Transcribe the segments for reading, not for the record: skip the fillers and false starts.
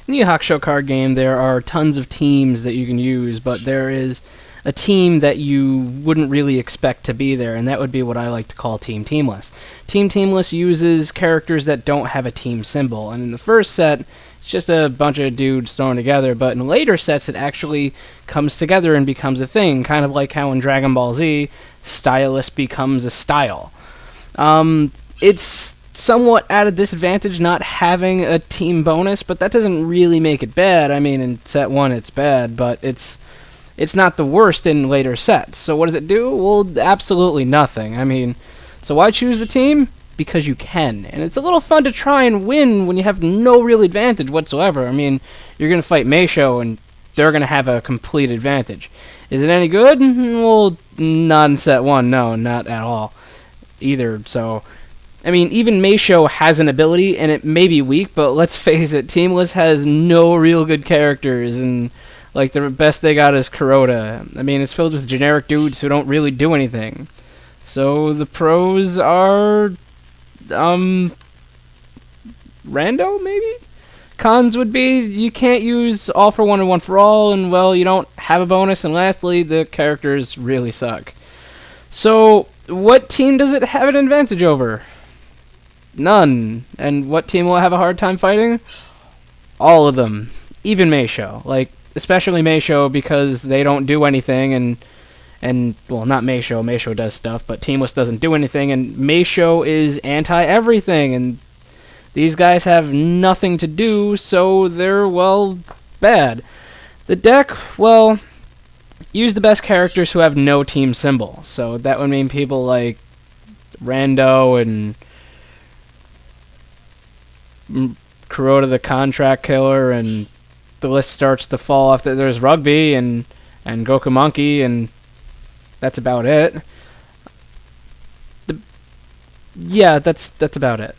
In the Yu Hakusho card game, there are tons of teams that you can use, but there is a team that you wouldn't really expect to be there, and that would be what I like to call Team Teamless. Team Teamless uses characters that don't have a team symbol, and in the first set, it's just a bunch of dudes thrown together, but in later sets, it actually comes together and becomes a thing, kind of like how in Dragon Ball Z, Stylus becomes a style. It's somewhat at a disadvantage not having a team bonus, but that doesn't really make it bad. I mean, in set 1 it's bad, but it's not the worst in later sets. So what does it do? Well, absolutely nothing. I mean, so why choose the team? Because you can. And it's a little fun to try and win when you have no real advantage whatsoever. I mean, you're going to fight Meisho, and they're going to have a complete advantage. Is it any good? Well, not in set 1. No, not at all either. So I mean, even Meisho has an ability, and it may be weak, but let's face it, Teamless has no real good characters, and, like, the best they got is Kuroda. I mean, it's filled with generic dudes who don't really do anything. So, the pros are, rando, maybe? Cons would be, you can't use all for one and one for all, and, well, you don't have a bonus, and lastly, the characters really suck. So, what team does it have an advantage over? None. And what team will have a hard time fighting? All of them. Even Meisho. Like, especially Meisho, because they don't do anything, and well, not Meisho. Meisho does stuff, but Teamless doesn't do anything, and Meisho is anti-everything, and these guys have nothing to do, so they're, well, bad. The deck, well, use the best characters who have no team symbol. So that would mean people like Rando and Kuroda the Contract Killer, and the list starts to fall off. There's Rugby and Goku Monkey, and that's about it. Yeah, that's about it.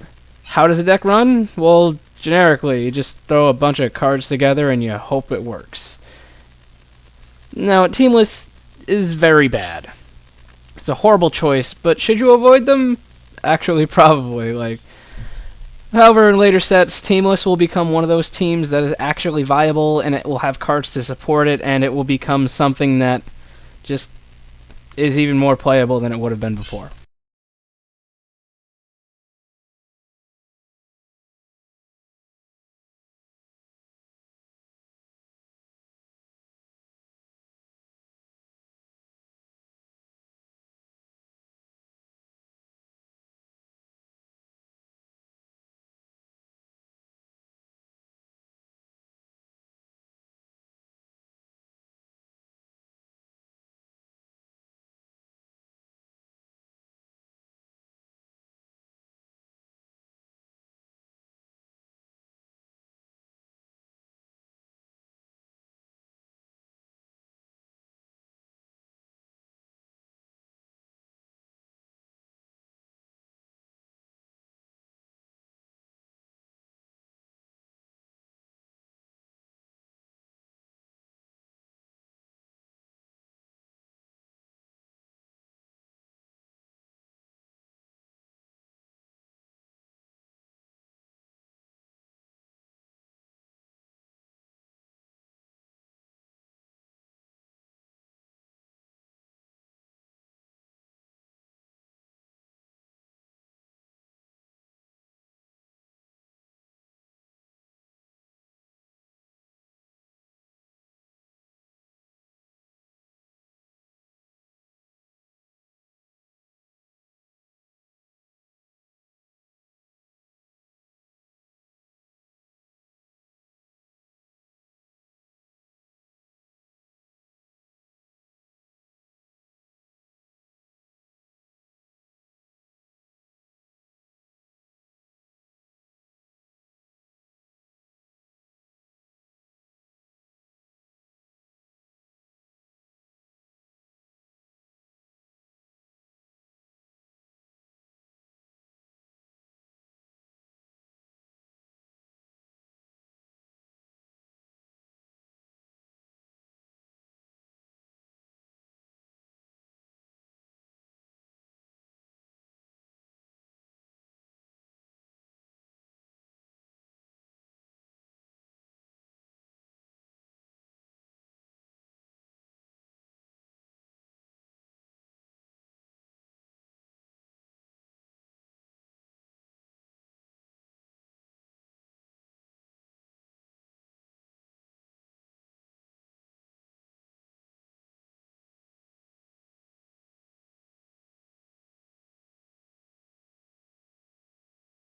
How does a deck run? Well, generically, you just throw a bunch of cards together and you hope it works. Now, Teamless is very bad. It's a horrible choice, but should you avoid them? Actually, probably. Like, however, in later sets, Teamless will become one of those teams that is actually viable, and it will have cards to support it, and it will become something that just is even more playable than it would have been before.